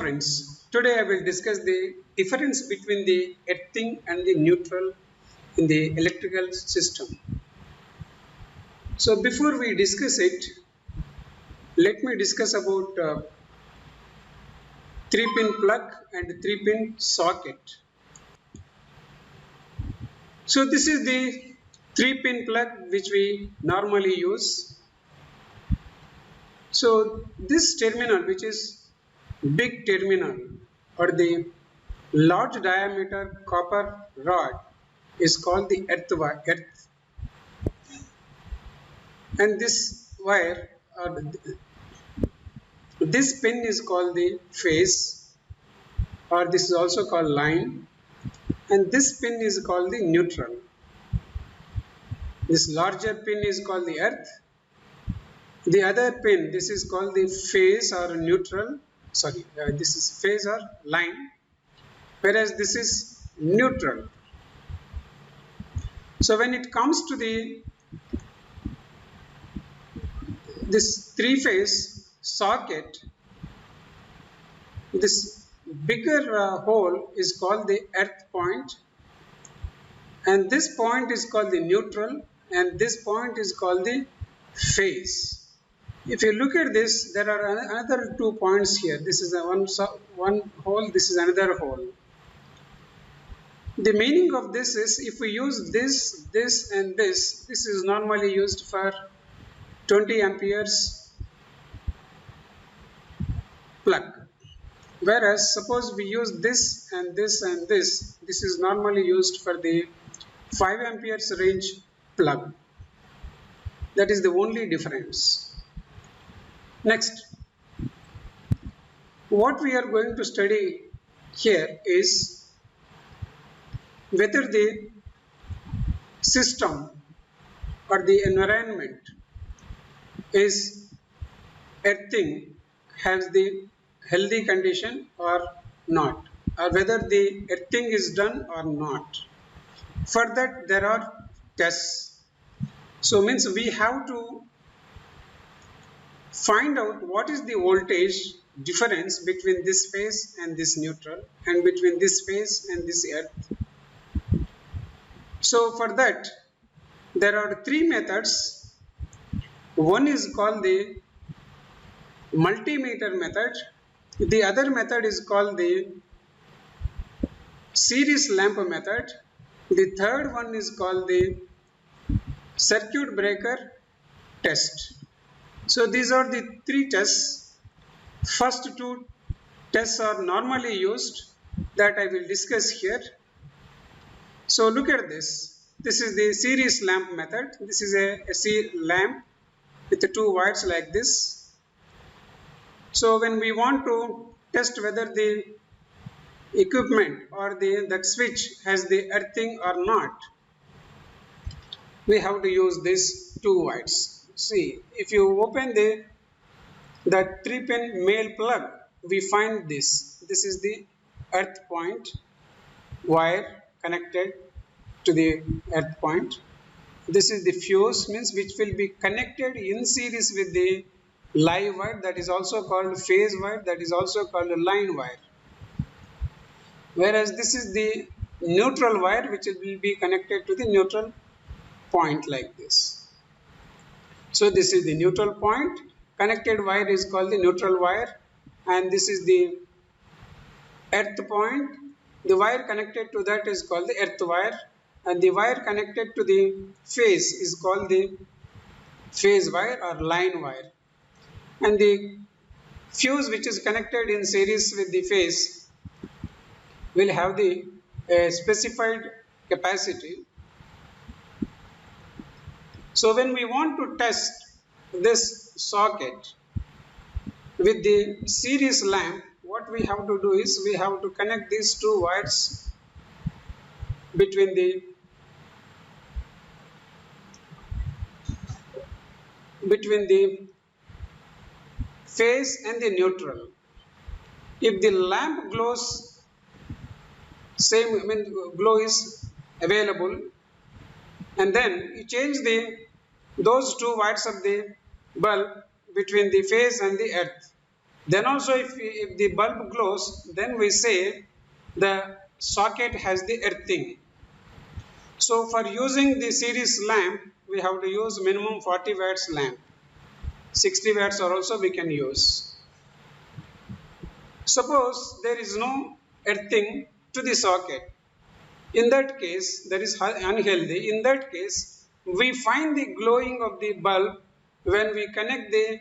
friends, today I will discuss the difference between the earthing and the neutral in the electrical system. So before we discuss it, let me discuss about 3-pin plug and 3-pin socket. So this is the 3-pin plug which we normally use. So this terminal, which is big terminal or the large diameter copper rod, is called the earth, and this wire or this pin is called the phase, or this is also called line, and this pin is called the neutral. This larger pin is called the earth. The other pin, this is called the phase or neutral. This is phase or line, whereas this is neutral. So when it comes to this three-phase socket, this bigger hole is called the earth point, and this point is called the neutral, and this point is called the phase. If you look at this, there are another 2 points here. This is one hole, this is another hole. The meaning of this is, if we use this and this is normally used for 20 amperes plug. Whereas suppose we use this and this and this is normally used for the 5 amperes range plug. That is the only difference. Next, what we are going to study here is whether the system or the environment is earthing, has the healthy condition or not, or whether the earthing is done or not. For that there are tests. So means we have to find out what is the voltage difference between this phase and this neutral, and between this phase and this earth. So for that there are 3 methods. One is called the multimeter method. The other method is called the series lamp method. The third one is called the circuit breaker test. So these are the 3 tests. First 2 tests are normally used, that I will discuss here. So look at this. This is the series lamp method. This is a lamp with the 2 wires like this. So when we want to test whether the equipment or that switch has the earthing or not, we have to use these 2 wires. See, if you open the 3-pin male plug, we find this. This is the earth point wire connected to the earth point. This is the fuse, means which will be connected in series with the live wire, that is also called phase wire, that is also called a line wire. Whereas this is the neutral wire, which will be connected to the neutral point like this. So this is the neutral point. Connected wire is called the neutral wire, and this is the earth point. The wire connected to that is called the earth wire, and the wire connected to the phase is called the phase wire or line wire. And the fuse which is connected in series with the phase will have the specified capacity. So when we want to test this socket with the series lamp, what we have to do is we have to connect these 2 wires between the phase and the neutral. If the lamp glows glow is available, and then you change those 2 wires of the bulb between the phase and the earth. Then also if the bulb glows, then we say the socket has the earthing. So for using the series lamp, we have to use minimum 40 watts lamp. 60 watts or also we can use. Suppose there is no earthing to the socket. In that case, that is unhealthy. In that case, we find the glowing of the bulb when we connect the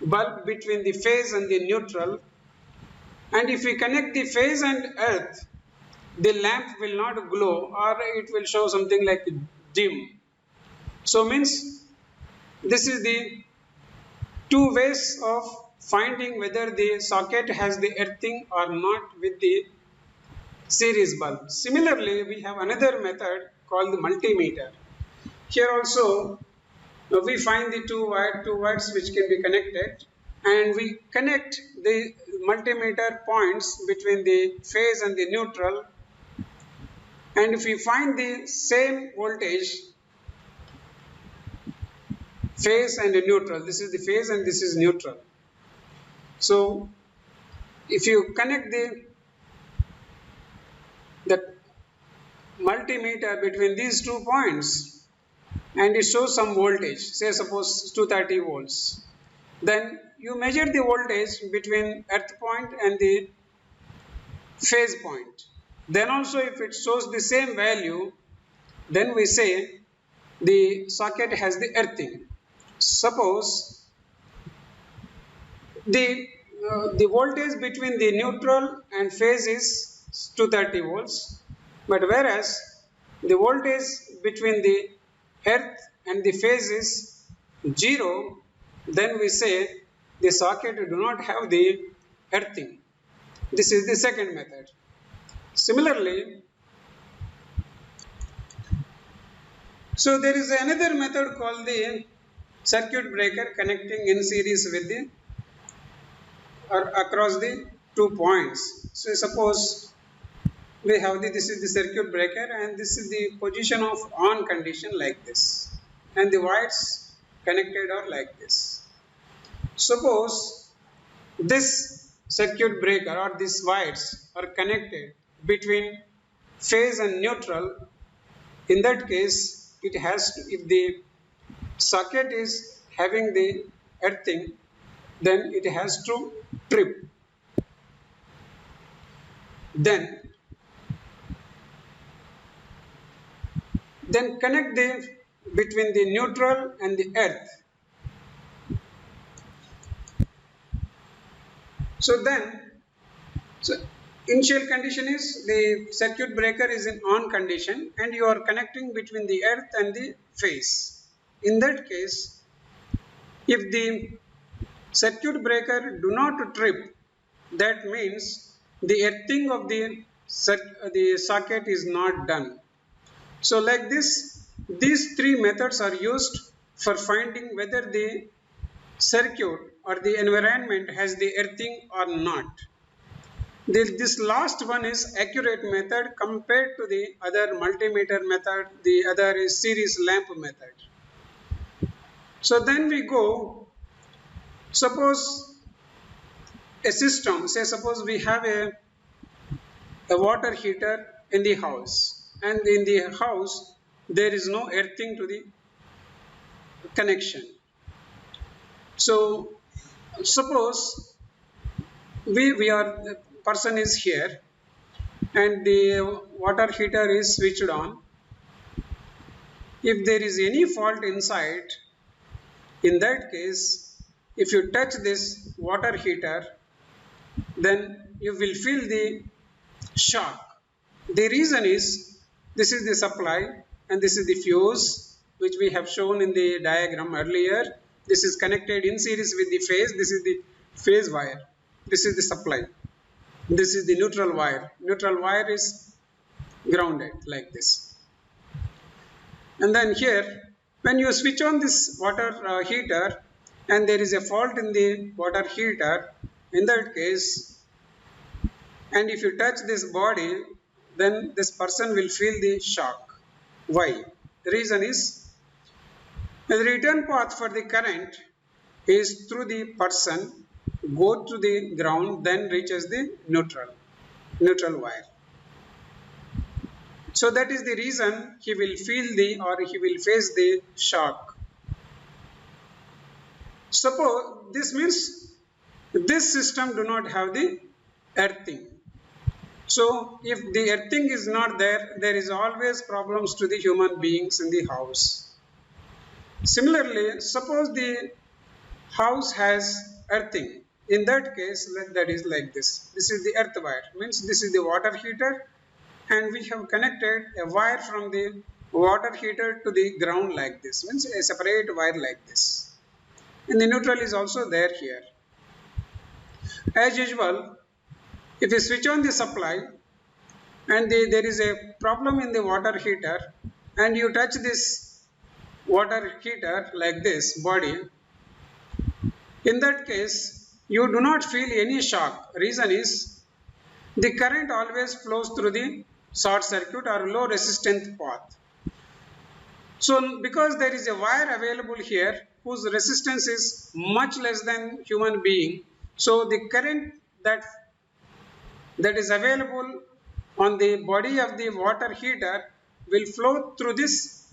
bulb between the phase and the neutral. And if we connect the phase and earth, the lamp will not glow or it will show something like dim. So means this is the two ways of finding whether the socket has the earthing or not with the series bulb. Similarly, we have another method called the multimeter. Here also we find the two wires which can be connected, and we connect the multimeter points between the phase and the neutral, and if we find the same voltage, phase and neutral, this is the phase and this is neutral. So if you connect the multimeter between these 2 points and it shows some voltage, say suppose 230 volts, then you measure the voltage between earth point and the phase point. Then also if it shows the same value, then we say the socket has the earthing. Suppose the voltage between the neutral and phase is 230 volts, but whereas the voltage between the earth and the phase is 0, then we say the socket do not have the earthing. This is the second method. Similarly, so there is another method called the circuit breaker connecting in series with the or across the 2 points. So suppose we have this is the circuit breaker and this is the position of on condition like this, and the wires connected are like this. Suppose this circuit breaker or these wires are connected between phase and neutral. In that case, it has to, if the socket is having the earthing, then it has to trip. Then connect the between the neutral and the earth. So initial condition is the circuit breaker is in on condition and you are connecting between the earth and the phase. In that case, if the circuit breaker do not trip, that means the earthing of the socket is not done. So like this, these 3 methods are used for finding whether the circuit or the environment has the earthing or not. This last one is accurate method compared to the other multimeter method, the other is series lamp method. So then we go, suppose a system, say suppose we have a water heater in the house, and in the house there is no earthing to the connection. So suppose the person is here and the water heater is switched on. If there is any fault inside, in that case, if you touch this water heater, then you will feel the shock. The reason is this is the supply and this is the fuse, which we have shown in the diagram earlier. This is connected in series with the phase. This is the phase wire. This is the supply. This is the neutral wire. Neutral wire is grounded like this. And then here, when you switch on this water heater and there is a fault in the water heater, in that case, and if you touch this body, then this person will feel the shock. Why? The reason is the return path for the current is through the person, go to the ground, then reaches the neutral wire. So that is the reason he will feel he will face the shock. Suppose this means this system do not have the earthing. So if the earthing is not there, there is always problems to the human beings in the house. Similarly, suppose the house has earthing. In that case, that is like this. This is the earth wire. Means this is the water heater, and we have connected a wire from the water heater to the ground like this. Means a separate wire like this. And the neutral is also there here. As usual, if you switch on the supply and there is a problem in the water heater and you touch this water heater like this body, in that case you do not feel any shock. Reason is the current always flows through the short circuit or low resistance path. So because there is a wire available here whose resistance is much less than human being, so the current that is available on the body of the water heater will flow through this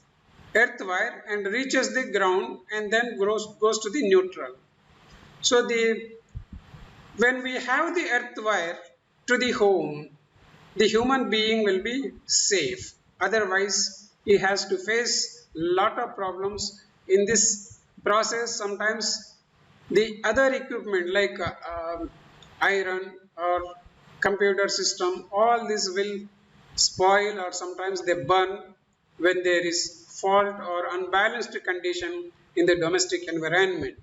earth wire and reaches the ground and then goes to the neutral. So when we have the earth wire to the home, the human being will be safe. Otherwise, he has to face lot of problems in this process. Sometimes the other equipment like iron or computer system, all this will spoil or sometimes they burn when there is fault or unbalanced condition in the domestic environment.